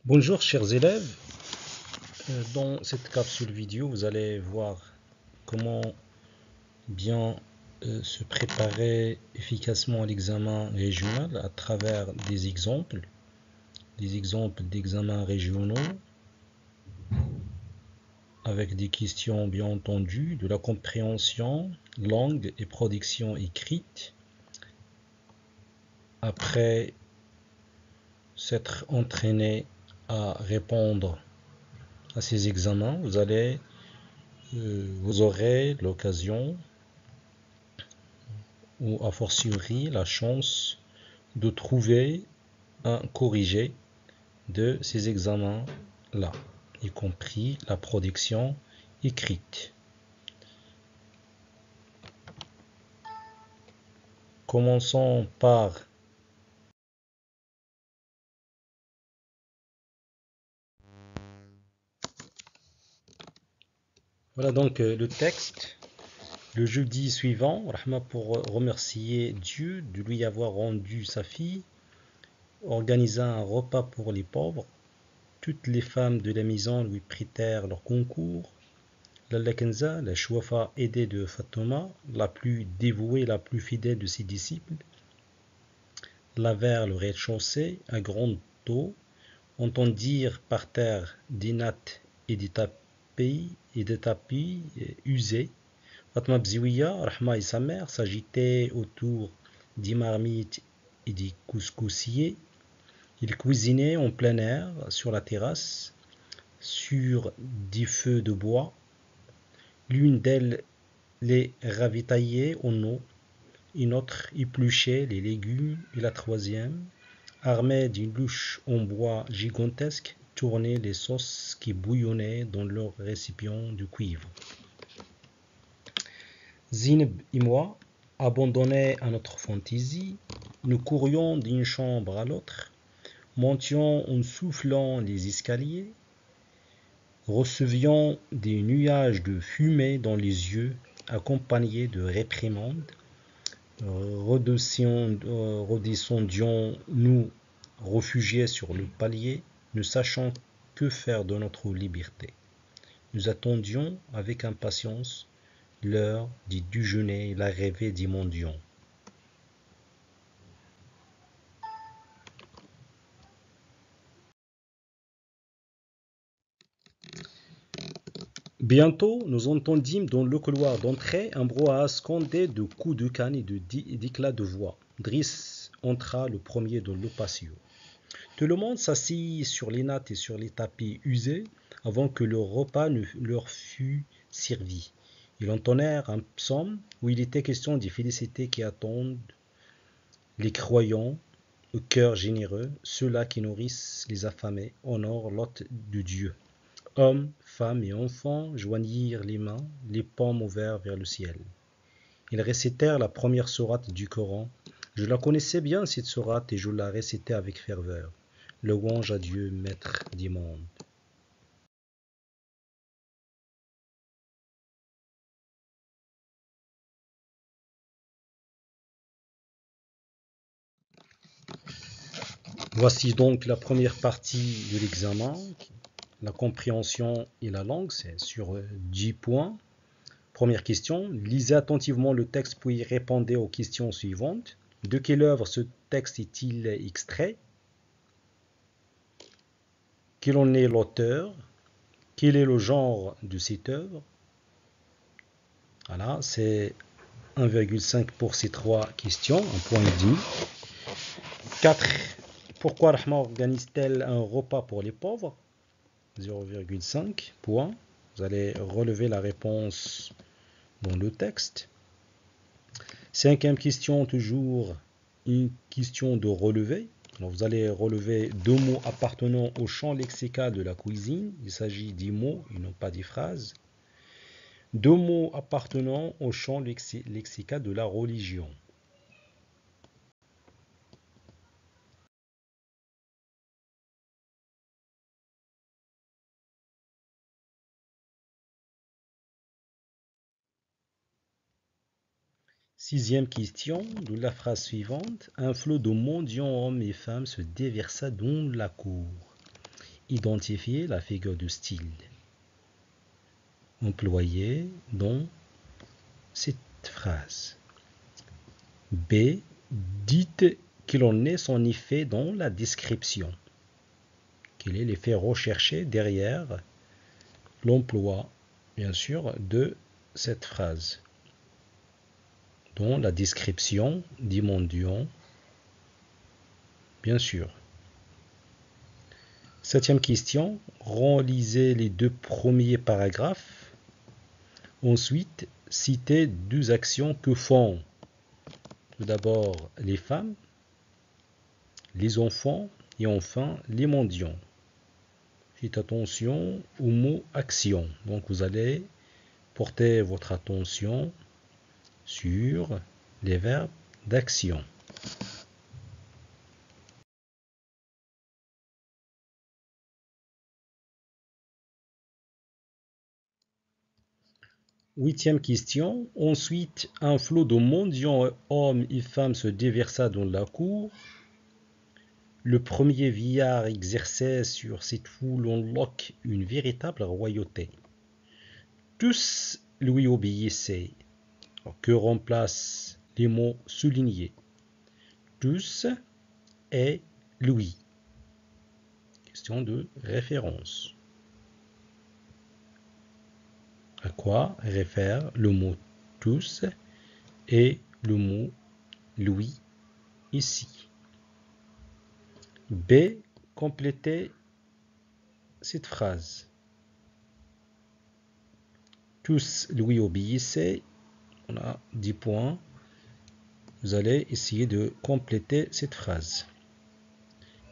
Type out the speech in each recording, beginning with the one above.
Bonjour chers élèves, dans cette capsule vidéo vous allez voir comment bien se préparer efficacement à l'examen régional à travers des exemples d'examens régionaux avec des questions bien entendu, de la compréhension, langue et production écrite. Après s'être entraîné à répondre à ces examens, vous aurez l'occasion ou a fortiori la chance de trouver un corrigé de ces examens-là, y compris la production écrite. Commençons par voilà donc le texte. Le jeudi suivant, Rahma, pour remercier Dieu de lui avoir rendu sa fille, organisa un repas pour les pauvres. Toutes les femmes de la maison lui prêtèrent leur concours. Lalla Kenza, la Chouafa aidée de Fatoma, la plus dévouée, la plus fidèle de ses disciples, lavèrent le rez-de-chaussée à grande eau, entendirent par terre des nattes et des tapis usés. Fatma Bziouia, Rahma et sa mère s'agitaient autour des marmites et des couscoussiers. Ils cuisinaient en plein air, sur la terrasse, sur des feux de bois. L'une d'elles les ravitaillait en eau, une autre épluchait les légumes et la troisième, armée d'une louche en bois gigantesque, tournait les sauces qui bouillonnaient dans leur récipient de cuivre. Zineb et moi, abandonnés à notre fantaisie, nous courions d'une chambre à l'autre, montions en soufflant les escaliers, recevions des nuages de fumée dans les yeux, accompagnés de réprimandes, redescendions nous réfugiés sur le palier, ne sachant que faire de notre liberté. Nous attendions avec impatience l'heure du déjeuner et l'arrivée des mendiants. Bientôt, nous entendîmes dans le couloir d'entrée un brouhaha scandé de coups de canne et d'éclats de voix. Driss entra le premier dans le patio. Tout le monde s'assit sur les nattes et sur les tapis usés avant que le repas ne leur fût servi. Ils entonnèrent un psaume où il était question des félicités qui attendent les croyants au cœur généreux, ceux-là qui nourrissent les affamés, honorent l'hôte de Dieu. Hommes, femmes et enfants joignirent les mains, les paumes ouvertes vers le ciel. Ils récitèrent la première sourate du Coran. Je la connaissais bien, cette sourate, et je la récitais avec ferveur. Louange à Dieu, maître des mondes. Voici donc la première partie de l'examen. La compréhension et la langue, c'est sur 10 points. Première question, lisez attentivement le texte puis répondez aux questions suivantes. De quelle œuvre ce texte est-il extrait? Quel en est l'auteur? Quel est le genre de cette œuvre? Voilà, c'est 1,5 pour ces trois questions, un point et demi. 4. Pourquoi Rahma organise-t-elle un repas pour les pauvres? 0,5 points. Vous allez relever la réponse dans le texte. Cinquième question, toujours une question de relevé. Alors vous allez relever deux mots appartenant au champ lexical de la cuisine. Il s'agit des mots et non pas des phrases. Deux mots appartenant au champ lexical de la religion. Sixième question de la phrase suivante. Un flot de mendiants hommes et femmes se déversa dans la cour. identifier la figure de style employée dans cette phrase. B. Dites quel en est son effet dans la description. Quel est l'effet recherché derrière l'emploi, bien sûr, de cette phrase. Dans la description, demandons, bien sûr. Septième question, relisez les deux premiers paragraphes. Ensuite, citez deux actions que font tout d'abord les femmes, les enfants et enfin les mendiants. Faites attention au mot action. Donc vous allez porter votre attention sur les verbes d'action. Huitième question. Ensuite, un flot de mendiants, hommes et femmes, se déversa dans la cour. Le premier vieillard exerçait sur cette foule en loque une véritable royauté. Tous lui obéissaient. Que remplacent les mots soulignés? Tous et lui. Question de référence. À quoi réfère le mot tous et le mot lui ici? B. Complétez cette phrase. Tous lui obéissaient. On a 10 points. Vous allez essayer de compléter cette phrase.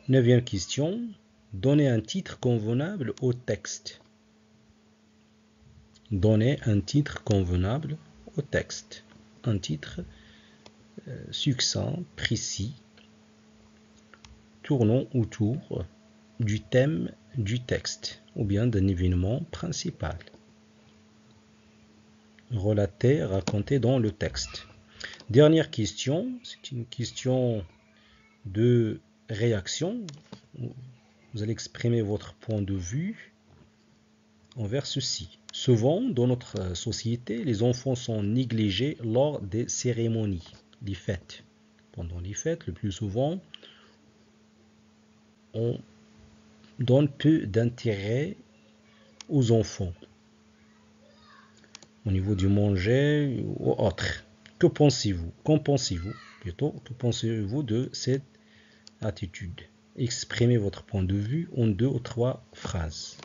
Neuvième question. Donnez un titre convenable au texte. Donnez un titre convenable au texte. Un titre succinct, précis, tournant autour du thème du texte ou bien d'un événement principal. Relaté, raconté dans le texte. Dernière question, c'est une question de réaction. Vous allez exprimer votre point de vue envers ceci. Souvent, dans notre société, les enfants sont négligés lors des cérémonies, des fêtes. Pendant les fêtes, le plus souvent, on donne peu d'intérêt aux enfants au niveau du manger ou autre. Que pensez-vous? Qu'en pensez-vous plutôt? Que pensez-vous de cette attitude? Exprimez votre point de vue en 2 ou 3 phrases.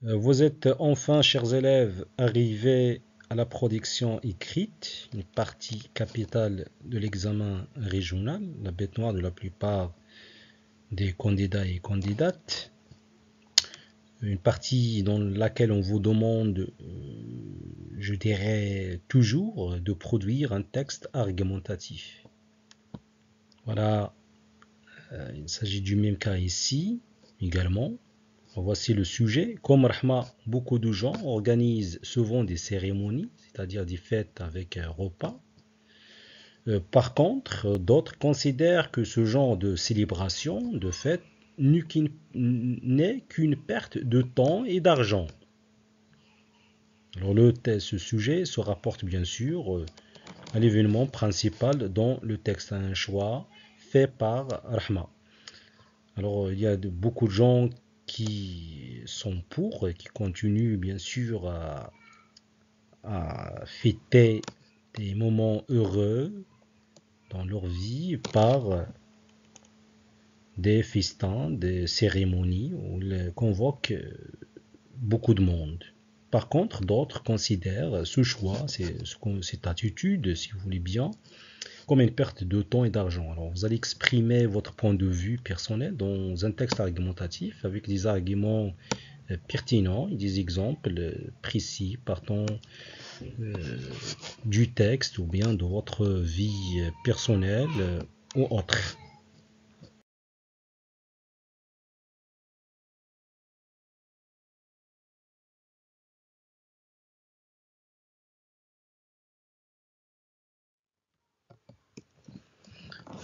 Vous êtes enfin, chers élèves, arrivés à la production écrite, une partie capitale de l'examen régional, la bête noire de la plupart des candidats et candidates. Une partie dans laquelle on vous demande, je dirais toujours, de produire un texte argumentatif. Voilà, il s'agit du même cas ici également. Voici le sujet. Comme Rahma, beaucoup de gens organisent souvent des cérémonies, c'est-à-dire des fêtes avec un repas. Par contre, d'autres considèrent que ce genre de célébration, de fête, n'est qu'une perte de temps et d'argent. Alors ce sujet se rapporte bien sûr à l'événement principal dans le texte, un choix fait par Rahma. Alors il y a beaucoup de gens qui sont pour et qui continuent bien sûr à fêter des moments heureux dans leur vie par des festins, des cérémonies où ils convoquent beaucoup de monde. Par contre, d'autres considèrent ce choix, cette attitude, si vous voulez bien, comme une perte de temps et d'argent. Alors, vous allez exprimer votre point de vue personnel dans un texte argumentatif avec des arguments pertinents et des exemples précis partant du texte ou bien de votre vie personnelle ou autre.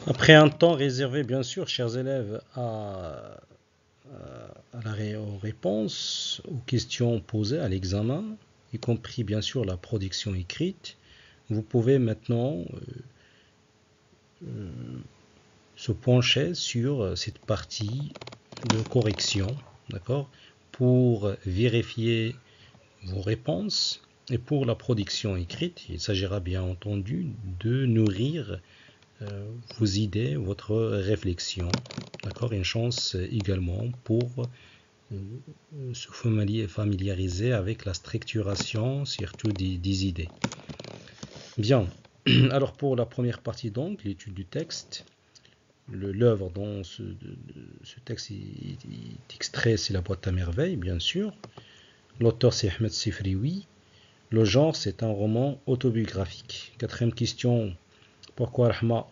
Après un temps réservé, bien sûr, chers élèves, aux réponses, aux questions posées à l'examen, y compris bien sûr la production écrite, vous pouvez maintenant se pencher sur cette partie de correction, d'accord, pour vérifier vos réponses. Et pour la production écrite, il s'agira bien entendu de nourrir vos idées, votre réflexion. D'accord, une chance également pour se familiariser avec la structuration, surtout des idées. Bien, alors pour la première partie donc, l'étude du texte, l'œuvre dont ce texte est extrait, c'est La boîte à merveilles, bien sûr. L'auteur, c'est Ahmed Sifrioui. Le genre, c'est un roman autobiographique. Quatrième question, pourquoi Rahma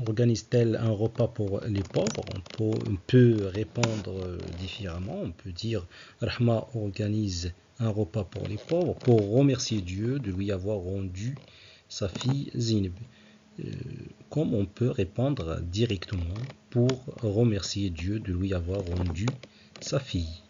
organise-t-elle un repas pour les pauvres? On peut répondre différemment. On peut dire Rahma organise un repas pour les pauvres pour remercier Dieu de lui avoir rendu sa fille Zineb. Comme on peut répondre directement pour remercier Dieu de lui avoir rendu sa fille.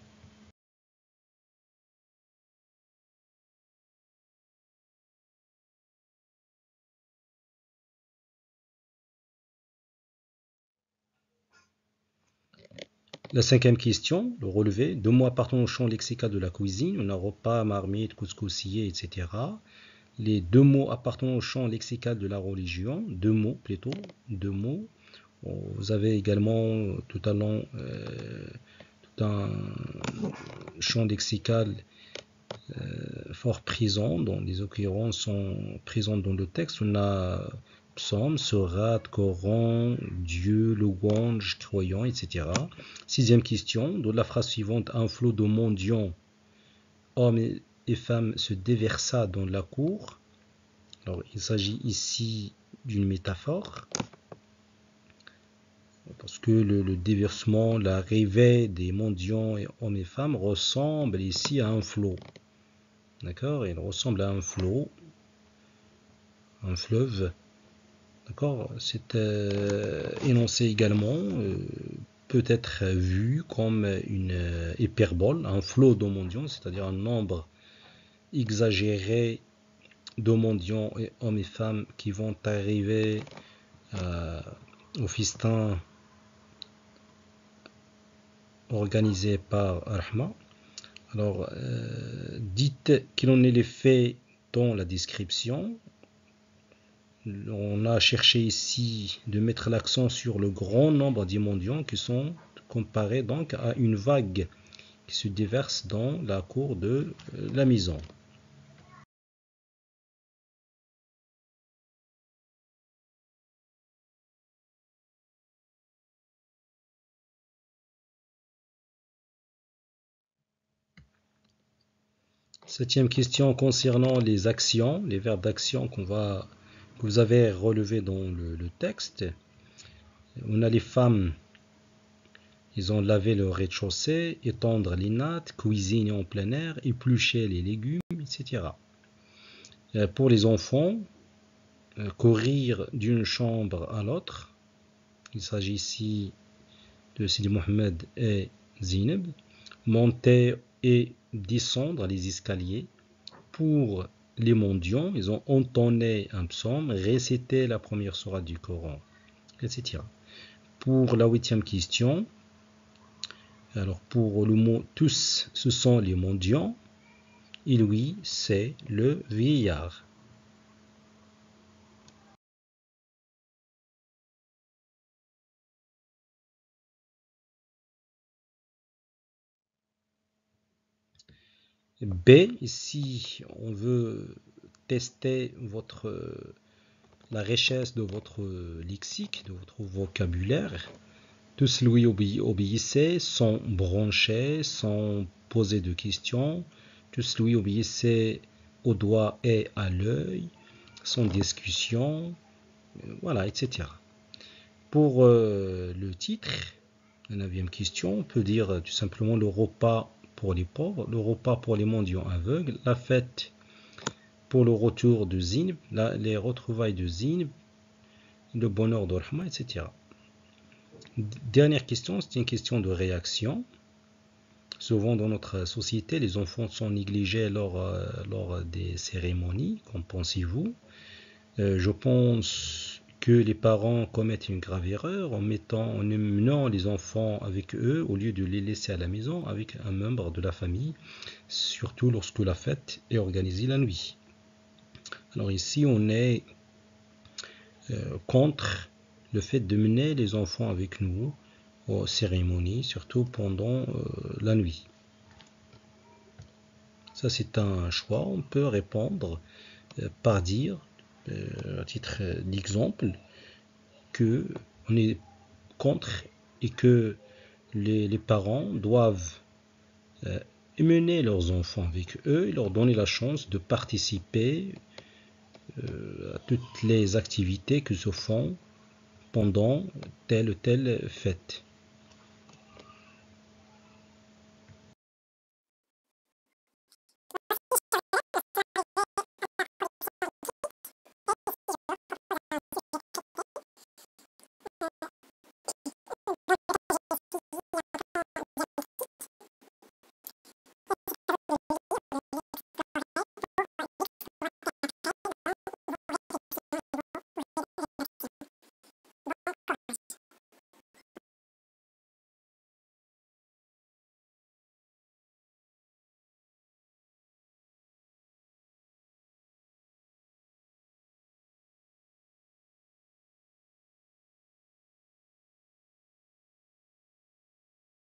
La cinquième question, le relevé. Deux mots appartenant au champ lexical de la cuisine. On a repas, marmite, couscoussier, etc. Les deux mots appartenant au champ lexical de la religion. Deux mots plutôt. Deux mots. Vous avez également tout un champ lexical fort présent, dont les occurrences sont présentes dans le texte. On a psaume, sourate, Coran, Dieu, louange, croyant, etc. Sixième question, dans la phrase suivante, un flot de mendiants, hommes et femmes se déversa dans la cour. Alors, il s'agit ici d'une métaphore, parce que le déversement, l'arrivée des mendiants, hommes et femmes, ressemble ici à un flot. D'accord? Il ressemble à un flot, un fleuve. D'accord? Cet énoncé également peut être vu comme une hyperbole, un flot de mendiants, c'est-à-dire un nombre exagéré de mendiants, hommes et femmes, qui vont arriver au festin organisé par Rahma. Alors, dites quel en est l'effet dans la description. On a cherché ici de mettre l'accent sur le grand nombre de mendiants qui sont comparés donc à une vague qui se déverse dans la cour de la maison. Septième question concernant les actions, les verbes d'action que vous avez relevés dans le texte. On a les femmes, ils ont lavé le rez-de-chaussée, étendre les nattes, cuisiner en plein air, éplucher les légumes, etc. Pour les enfants, courir d'une chambre à l'autre. Il s'agit ici de Sidi Mohamed et Zineb. Monter et descendre les escaliers. Pour les mendiants, ils ont entonné un psaume, récité la première sourate du Coran, etc. Pour la huitième question, alors pour le mot tous, ce sont les mendiants, et lui, c'est le vieillard. B, ici, on veut tester la richesse de votre lexique, de votre vocabulaire. Tous lui obéissaient sans broncher, sans poser de questions. Tous lui obéissaient au doigt et à l'œil, sans discussion, voilà, etc. Pour le titre, la neuvième question, on peut dire tout simplement le repas pour les pauvres, le repas pour les mendiants aveugles, la fête pour le retour de Zineb, les retrouvailles de Zineb, le bonheur de Rahma, etc. Dernière question, c'est une question de réaction. Souvent dans notre société, les enfants sont négligés lors des cérémonies. Qu'en pensez-vous? Je pense que les parents commettent une grave erreur en emmenant les enfants avec eux au lieu de les laisser à la maison avec un membre de la famille, surtout lorsque la fête est organisée la nuit. Alors ici, on est contre le fait de mener les enfants avec nous aux cérémonies, surtout pendant la nuit. Ça, c'est un choix. On peut répondre par dire, à titre d'exemple, que on est contre et que les parents doivent mener leurs enfants avec eux et leur donner la chance de participer à toutes les activités que se font pendant telle ou telle fête.